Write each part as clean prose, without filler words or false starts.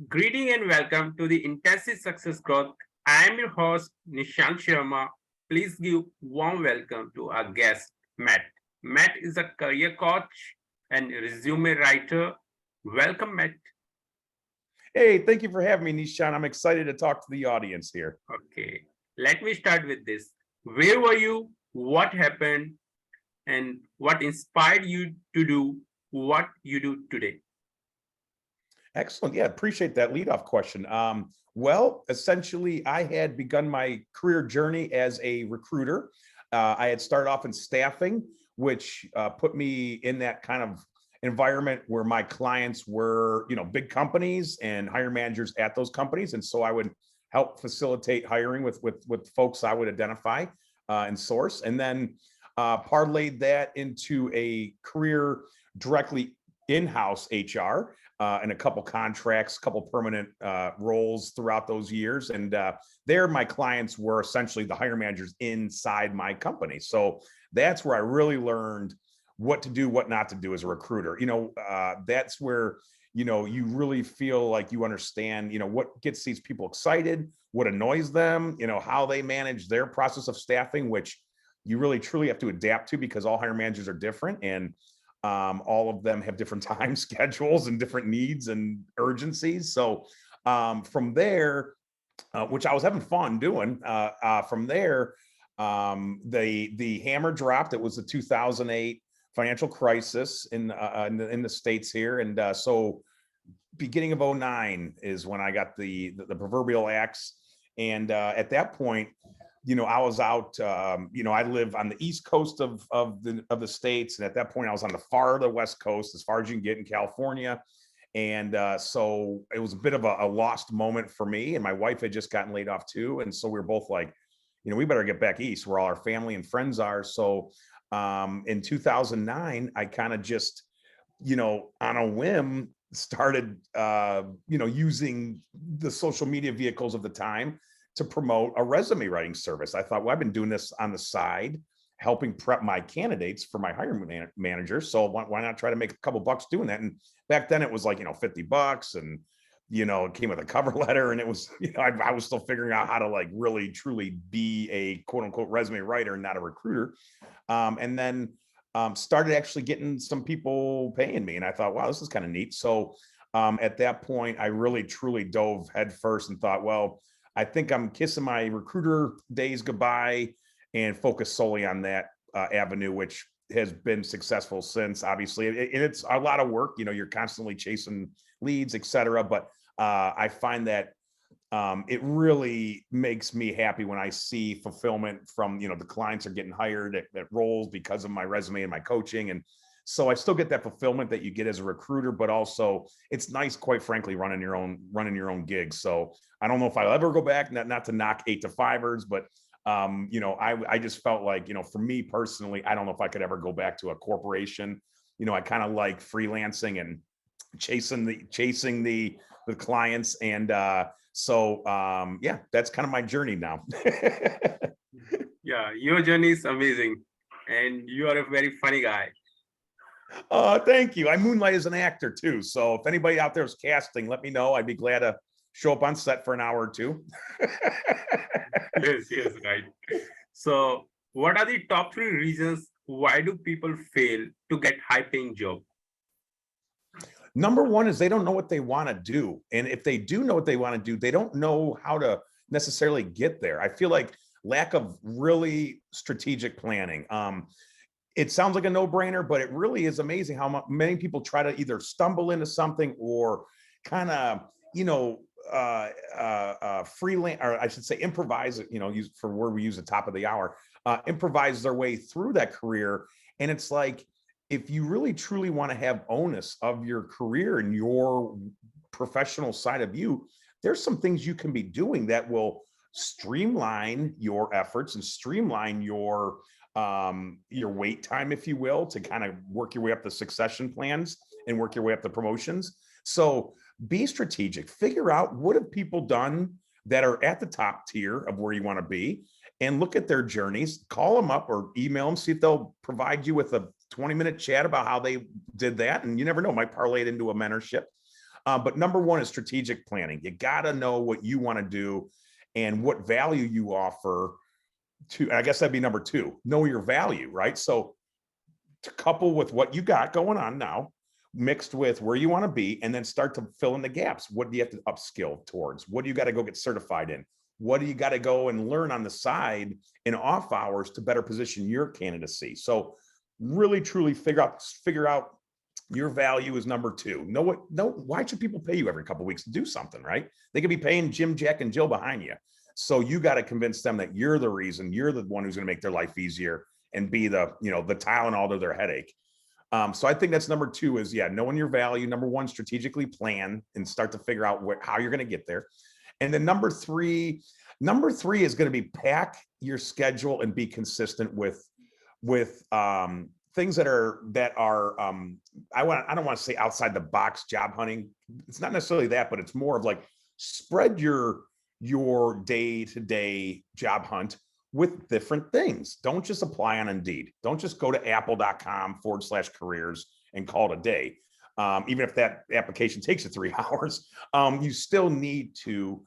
Greeting and welcome to the Intensive Success Growth. I am your host, Nishant Sharma. Please give warm welcome to our guest, Matt. Matt is a career coach and resume writer. Welcome, Matt. Hey, thank you for having me, Nishan. I'm excited to talk to the audience here. Okay, let me start with this. Where were you? What happened? And what inspired you to do what you do today? Excellent. Yeah, appreciate that leadoff question. Well, essentially, I had begun my career journey as a recruiter. I had started off in staffing, which put me in that kind of environment where my clients were, big companies and hiring managers at those companies, and so I would help facilitate hiring with folks I would identify and source, and then parlayed that into a career directly in-house HR and a couple contracts, couple permanent roles throughout those years. And there, my clients were essentially the hire managers inside my company. So that's where I really learned what to do, what not to do as a recruiter. That's where you really feel like you understand, what gets these people excited, what annoys them, how they manage their process of staffing, which you really truly have to adapt to because all hire managers are different. And all of them have different time schedules and different needs and urgencies. So from there, which I was having fun doing, from there, the hammer dropped. It was the 2008 financial crisis in the States here. And so beginning of '09 is when I got the proverbial axe. And at that point, I was out. I live on the east coast of the states, and at that point, I was on the far the west coast, as far as you can get in California. And so it was a bit of a lost moment for me. And my wife had just gotten laid off too, and so we were both like, we better get back east, where all our family and friends are. So in 2009, I kind of just, on a whim, started, using the social media vehicles of the time to promote a resume writing service. I thought, well, I've been doing this on the side, helping prep my candidates for my hiring manager. So why not try to make a couple bucks doing that? And back then it was like, $50 and, it came with a cover letter, and it was, I was still figuring out how to like really truly be a quote unquote resume writer and not a recruiter. And then started actually getting some people paying me. And I thought, wow, this is kind of neat. So at that point, I really truly dove headfirst and thought, well, I think I'm kissing my recruiter days goodbye and focus solely on that avenue, which has been successful since, obviously. And it's a lot of work. You're constantly chasing leads, et cetera. But I find that it really makes me happy when I see fulfillment from, the clients are getting hired at roles because of my resume and my coaching. And so I still get that fulfillment that you get as a recruiter, but also it's nice, quite frankly, running your own gigs. So I don't know if I'll ever go back, not to knock 8-to-5ers, but I just felt like, for me personally, I don't know if I could ever go back to a corporation. I kind of like freelancing and chasing the clients. And yeah, that's kind of my journey now. Yeah, your journey is amazing. And you are a very funny guy. Thank you. I moonlight as an actor too. So if anybody out there is casting, let me know. I'd be glad to show up on set for an hour or two. Yes, right. So, what are the top three reasons why do people fail to get high-paying job? Number one is they don't know what they want to do. And if they do know what they want to do, they don't know how to necessarily get there. I feel like lack of really strategic planning. It sounds like a no-brainer, but it really is amazing how many people try to either stumble into something or kind of, freelance, or I should say improvise, use for word we use at the top of the hour, improvise their way through that career. And it's like, if you really truly want to have onus of your career and your professional side of you, there's some things you can be doing that will streamline your efforts and streamline your wait time, if you will, to kind of work your way up the succession plans and work your way up the promotions. So be strategic, figure out what have people done that are at the top tier of where you want to be, and look at their journeys, call them up or email them, see if they'll provide you with a 20-minute chat about how they did that. And you never know, might parlay it into a mentorship. But number one is strategic planning. You got to know what you want to do and what value you offer to, I guess that'd be number two, know your value, right? So to couple with what you got going on now, mixed with where you want to be, and then start to fill in the gaps. What do you have to upskill towards? What do you got to go get certified in? What do you got to go and learn on the side in off hours to better position your candidacy? So really truly figure out your value is number two. Why should people pay you every couple of weeks to do something, right? They could be paying Jim, Jack, and Jill behind you. So you got to convince them that you're the reason, you're the one who's going to make their life easier and be the Tylenol to their headache. So I think that's number two is, knowing your value. Number one, strategically plan and start to figure out how you're going to get there. And then number three is going to be pack your schedule and be consistent with things that are I don't want to say outside the box job hunting. It's not necessarily that, but it's more of like spread your day-to-day job hunt with different things. Don't just apply on Indeed. Don't just go to apple.com/careers and call it a day. Even if that application takes you 3 hours, you still need to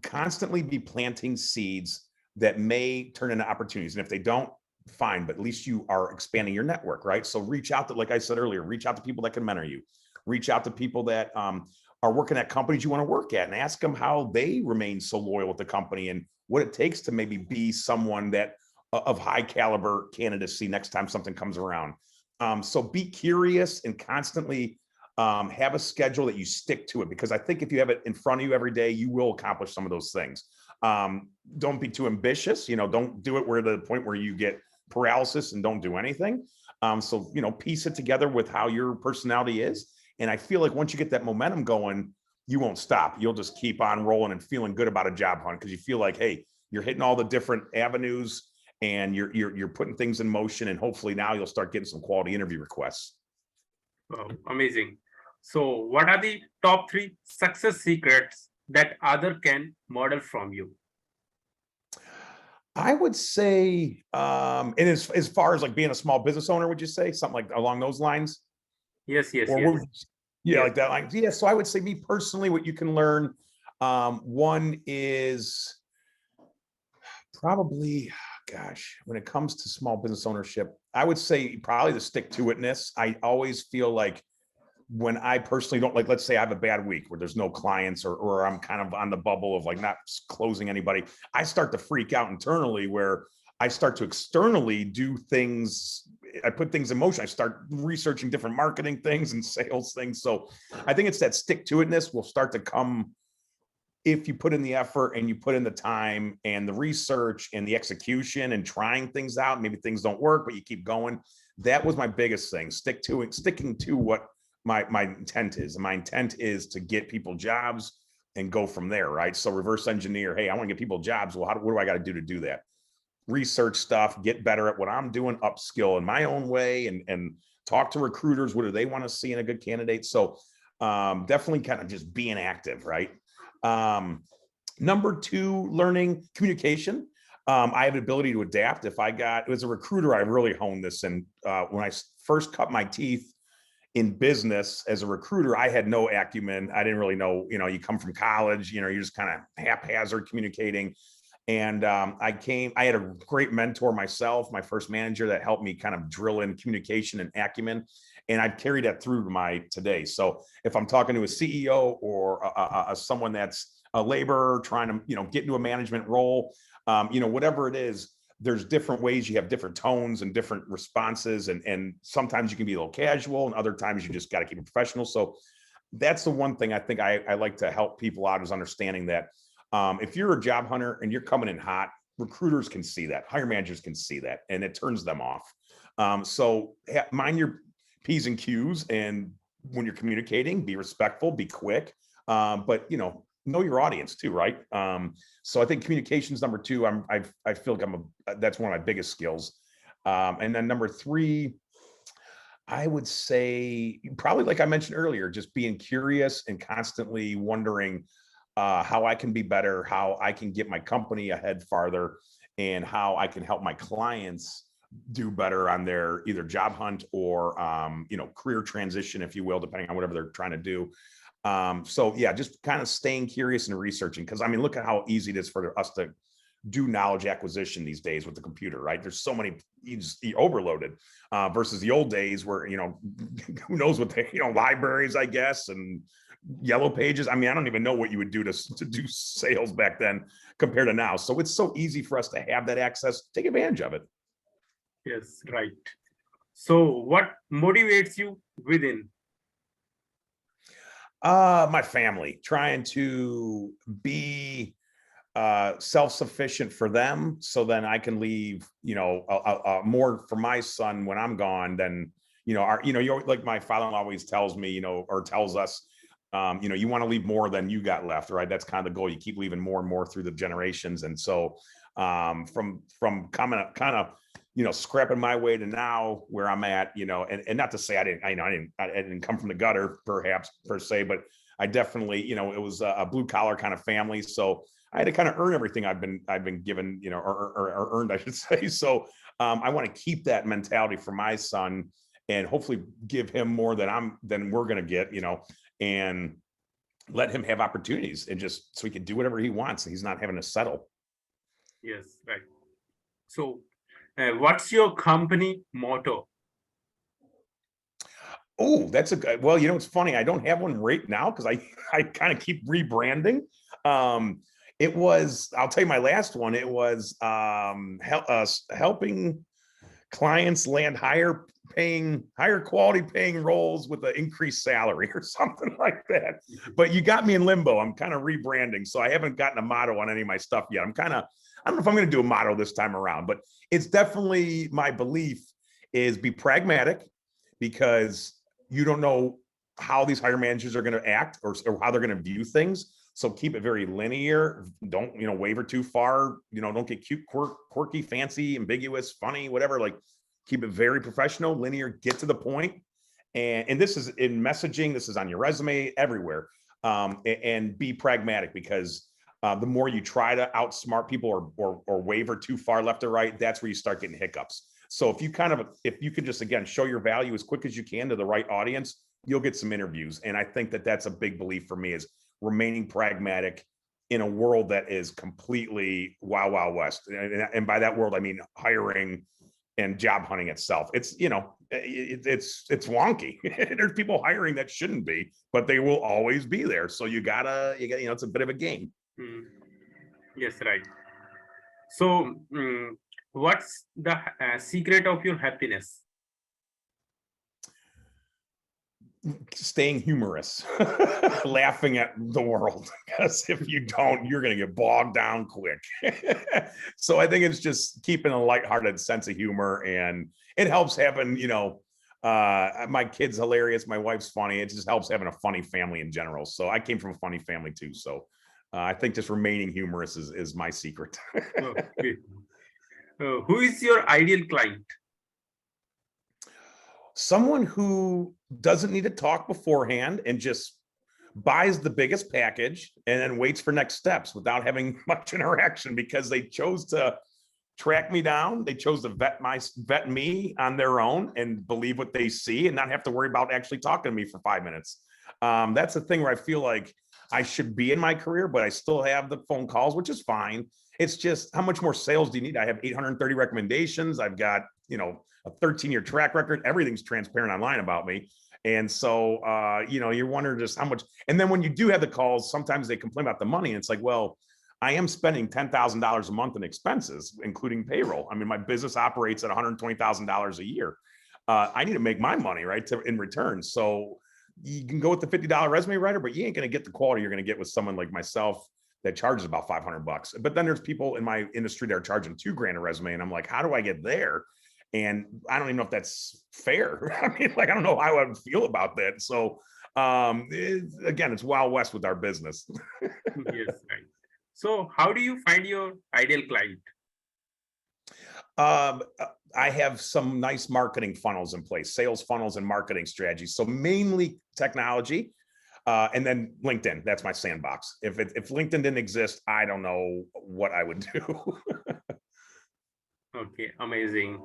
constantly be planting seeds that may turn into opportunities. And if they don't, fine, but at least you are expanding your network, right? So reach out to, like I said earlier, reach out to people that can mentor you. Reach out to people that are working at companies you want to work at and ask them how they remain so loyal with the company and what it takes to maybe be someone that of high caliber candidacy next time something comes around. So be curious and constantly have a schedule that you stick to it, because I think if you have it in front of you every day, you will accomplish some of those things. Don't be too ambitious, don't do it where the point where you get paralysis and don't do anything. So, piece it together with how your personality is. And I feel like once you get that momentum going, you won't stop. You'll just keep on rolling and feeling good about a job hunt because you feel like, hey, you're hitting all the different avenues and you're putting things in motion, and hopefully now you'll start getting some quality interview requests. Wow, amazing. So what are the top 3 success secrets that other can model from you? I would say, and as far as like being a small business owner, would you say something like along those lines? Yes, yes, Or yes. Yeah, like that line. Yeah. So I would say, me personally, what you can learn, one is probably, gosh, when it comes to small business ownership, I would say probably the stick-to-itness. I always feel like when I personally don't, like, let's say I have a bad week where there's no clients or I'm kind of on the bubble of like not closing anybody, I start to freak out internally where I start to externally do things. I put things in motion. I start researching different marketing things and sales things. So I think it's that stick-to-itness will start to come if you put in the effort and you put in the time and the research and the execution and trying things out. Maybe things don't work, but you keep going. That was my biggest thing. Sticking to what my intent is. And my intent is to get people jobs and go from there, right? So reverse engineer. Hey, I want to get people jobs. Well, what do I got to do that? Research stuff, get better at what I'm doing, upskill in my own way, and talk to recruiters. What do they want to see in a good candidate? So definitely kind of just being active, right? Number 2, learning communication. I have the ability to adapt. As a recruiter, I really honed this. And when I first cut my teeth in business as a recruiter, I had no acumen. I didn't really know, you come from college, you're just kind of haphazard communicating. And I had a great mentor myself, my first manager, that helped me kind of drill in communication and acumen. And I've carried that through to today. So if I'm talking to a CEO or someone that's a laborer trying to, get into a management role, whatever it is, there's different ways. You have different tones and different responses. And sometimes you can be a little casual and other times you just got to keep it professional. So that's the one thing I think I like to help people out, is understanding that if you're a job hunter and you're coming in hot, recruiters can see that, hire managers can see that, and it turns them off. So mind your P's and Q's, and when you're communicating, be respectful, be quick, but know your audience too, right? So I think communication is number 2. I feel like that's one of my biggest skills. And then number 3, I would say probably, like I mentioned earlier, just being curious and constantly wondering how I can be better, how I can get my company ahead farther, and how I can help my clients do better on their either job hunt or career transition, if you will, depending on whatever they're trying to do. So yeah, just kind of staying curious and researching, because I mean, look at how easy it is for us to do knowledge acquisition these days with the computer, right? There's so many, you're overloaded, versus the old days where, who knows what they, libraries, I guess, and yellow pages. I mean, I don't even know what you would do to do sales back then compared to now. So it's so easy for us to have that access. Take advantage of it. Yes, right. So what motivates you within? My family, trying to be self-sufficient for them, so then I can leave, more for my son when I'm gone than, you're like my father-in-law always tells me, or tells us, you want to leave more than you got left, right? That's kind of the goal. You keep leaving more and more through the generations. And so from coming kind of, scrapping my way to now where I'm at, and not to say I didn't come from the gutter perhaps per se, but I definitely, it was a blue collar kind of family. So I had to kind of earn everything I've been given, or earned, I should say. So I want to keep that mentality for my son, and hopefully give him more than we're going to get, and let him have opportunities, and just so he can do whatever he wants. He's not having to settle. Yes, right. So what's your company motto? Oh, that's a good, well, it's funny. I don't have one right now because I kind of keep rebranding. It was, I'll tell you my last one. It was helping clients land higher quality paying roles with an increased salary or something like that. But you got me in limbo. I'm kind of rebranding. So I haven't gotten a motto on any of my stuff yet. I don't know if I'm going to do a motto this time around, but it's definitely my belief is be pragmatic, because you don't know how these hire managers are going to act, or how they're going to view things. So keep it very linear. Don't, waver too far. Don't get cute, quirky, fancy, ambiguous, funny, whatever. Like, keep it very professional, linear, get to the point. And this is in messaging. This is on your resume, everywhere. And be pragmatic, because the more you try to outsmart people, or waver too far left or right, that's where you start getting hiccups. So if you could just, again, show your value as quick as you can to the right audience, you'll get some interviews. And I think that that's a big belief for me, is remaining pragmatic in a world that is completely wild, wild west. And by that world, I mean hiring and job hunting itself. It's, it's wonky. There's people hiring that shouldn't be, but they will always be there. So you gotta, it's a bit of a game. Hmm. Yes, right. So what's the secret of your happiness? Staying humorous, laughing at the world, because if you don't, you're going to get bogged down quick. So I think it's just keeping a lighthearted sense of humor, and it helps having, my kid's hilarious, my wife's funny. It just helps having a funny family in general. So I came from a funny family too. So I think just remaining humorous is my secret. Okay. Who is your ideal client? Someone who doesn't need to talk beforehand, and just buys the biggest package and then waits for next steps without having much interaction, because they chose to track me down. They chose to vet me on their own, and believe what they see, and not have to worry about actually talking to me for 5 minutes. That's the thing where I feel like I should be in my career, but I still have the phone calls, which is fine. It's just, how much more sales do you need? I have 830 recommendations. I've got, a 13-year track record. Everything's transparent online about me. And so, you're wondering just how much. And then when you do have the calls, sometimes they complain about the money. And it's like, well, I am spending $10,000 a month in expenses, including payroll. I mean, my business operates at $120,000 a year. I need to make my money, right, in return. So you can go with the $50 resume writer, but you ain't going to get the quality you're going to get with someone like myself that charges about $500. But then there's people in my industry that are charging $2,000 a resume. And I'm like, how do I get there? And I don't even know if that's fair. I mean, like, I don't know how I would feel about that. So again, it's Wild West with our business. Yes, right. So how do you find your ideal client? Um, I have some nice marketing funnels in place, sales funnels and marketing strategies. So mainly technology, and then LinkedIn. That's my sandbox. If LinkedIn didn't exist, I don't know what I would do. Okay, amazing.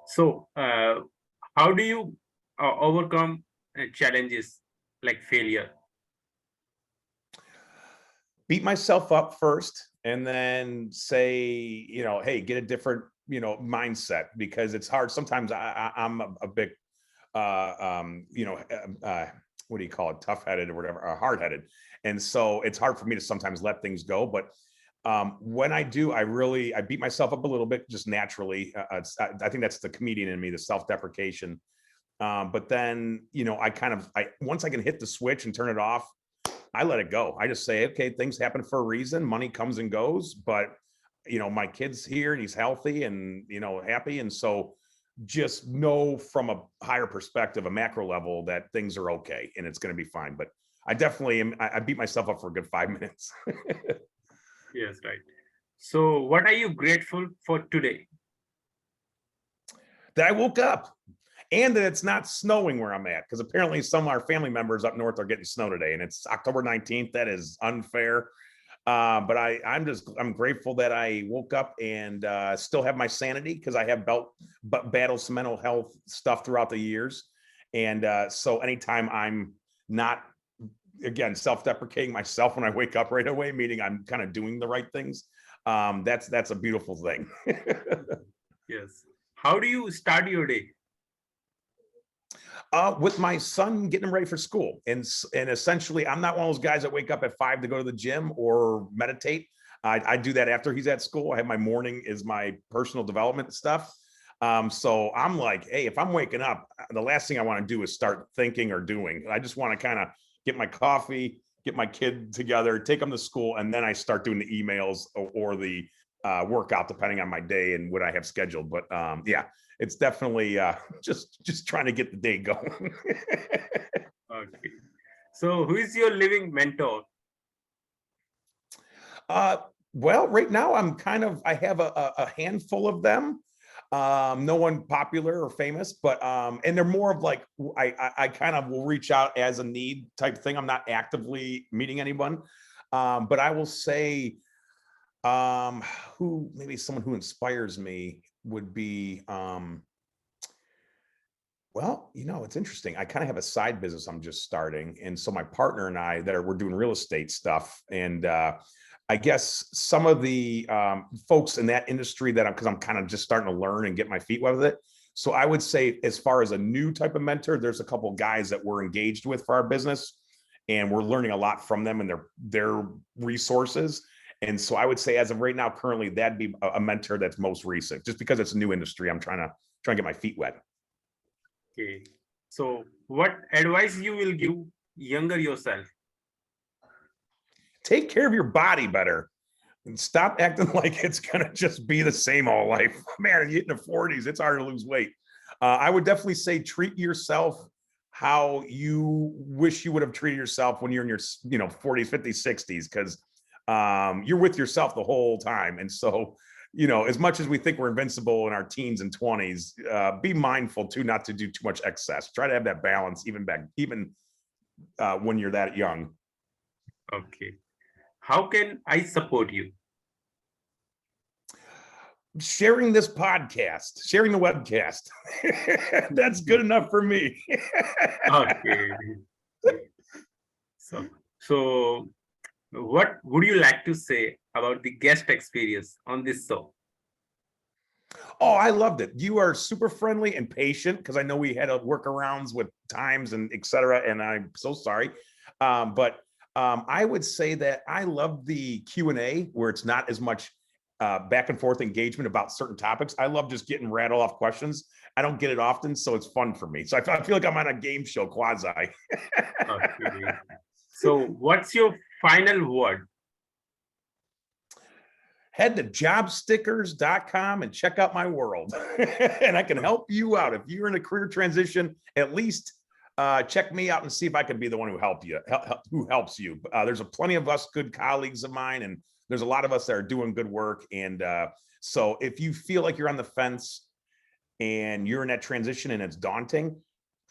So how do you overcome challenges like failure? beat myself up first and then say, hey, get a different, mindset, because it's hard. Sometimes I'm a big, what do you call it? Tough-headed or whatever, or hard-headed. And so it's hard for me to sometimes let things go. But when I do, I beat myself up a little bit just naturally. I think that's the comedian in me, the self-deprecation. But then, once I can hit the switch and turn it off, I let it go. I just say, okay, things happen for a reason. Money comes and goes, but my kid's here and he's healthy and, happy. And so just know from a higher perspective, a macro level, that things are okay and it's going to be fine. But I definitely am. I beat myself up for a good 5 minutes. Yes, right. So what are you grateful for today? That I woke up and that it's not snowing where I'm at, because apparently some of our family members up north are getting snow today and it's October 19th. That is unfair. But I'm grateful that I woke up and still have my sanity, because I have battled some mental health stuff throughout the years. And so anytime I'm not, again, self-deprecating myself when I wake up right away, meaning I'm kind of doing the right things, that's a beautiful thing. Yes. How do you start your day? With my son, getting him ready for school. And essentially, I'm not one of those guys that wake up at 5 to go to the gym or meditate. I do that after he's at school. I have my morning is my personal development stuff. So I'm like, hey, if I'm waking up, the last thing I want to do is start thinking or doing. I just want to kind of get my coffee, get my kid together, take them to school, and then I start doing the emails or the workout, depending on my day and what I have scheduled. But yeah, it's definitely just trying to get the day going. Okay. So who is your living mentor? Well, right now I have a handful of them. No one popular or famous, but and they're more of like, I kind of will reach out as a need type thing. I'm not actively meeting anyone. But I will say, who maybe someone who inspires me would be, well, it's interesting. I kind of have a side business I'm just starting. And so my partner and we're doing real estate stuff. And I guess some of the folks in that industry because I'm kind of just starting to learn and get my feet wet with it. So I would say, as far as a new type of mentor, there's a couple of guys that we're engaged with for our business, and we're learning a lot from them and their resources. And so I would say, as of right now, currently, that'd be a mentor that's most recent, just because it's a new industry. I'm trying to get my feet wet. Okay. So what advice you will give younger yourself? Take care of your body better and stop acting like it's going to just be the same all life. Man, you hit in the 40s, it's hard to lose weight. I would definitely say treat yourself how you wish you would have treated yourself when you're in your 40s, 50s, 60s, because you're with yourself the whole time. And so, as much as we think we're invincible in our teens and 20s, be mindful too not to do too much excess. Try to have that balance even when you're that young. Okay. How can I support you? Sharing this podcast, sharing the webcast. That's good enough for me. Okay. So what would you like to say about the guest experience on this show? Oh, I loved it. You are super friendly and patient, because I know we had workarounds with times and et cetera, and I'm so sorry. But I would say that I love the Q&A, where it's not as much back and forth engagement about certain topics. I love just getting rattle off questions. I don't get it often, so it's fun for me. So I feel like I'm on a game show quasi. Okay. So what's your final word? Head to jobstickers.com and check out my world. And I can help you out. If you're in a career transition, at least check me out and see if I can be the one who helps you. There's plenty of us good colleagues of mine, and there's a lot of us that are doing good work. And so if you feel like you're on the fence and you're in that transition and it's daunting,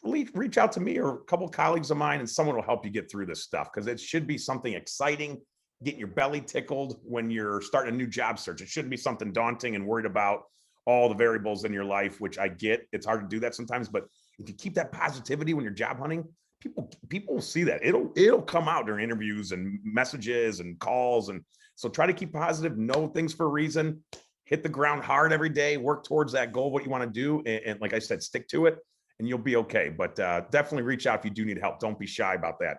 reach out to me or a couple of colleagues of mine, and someone will help you get through this stuff, because it should be something exciting, getting your belly tickled when you're starting a new job search. It shouldn't be something daunting and worried about all the variables in your life, which I get. It's hard to do that sometimes, but if you keep that positivity when you're job hunting, people see that. It'll come out during interviews and messages and calls. And so try to keep positive, know things for a reason, hit the ground hard every day, work towards that goal, what you want to do. And like I said, stick to it and you'll be okay. But definitely reach out if you do need help. Don't be shy about that.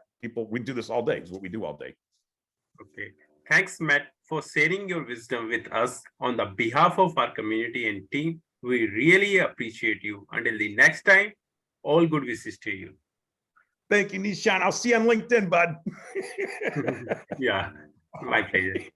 We do this all day. It's what we do all day. Okay. Thanks, Matt, for sharing your wisdom with us on the behalf of our community and team. We really appreciate you. Until the next time, all good wishes to you. Thank you, Nishant. I'll see you on LinkedIn, bud. Yeah, my pleasure.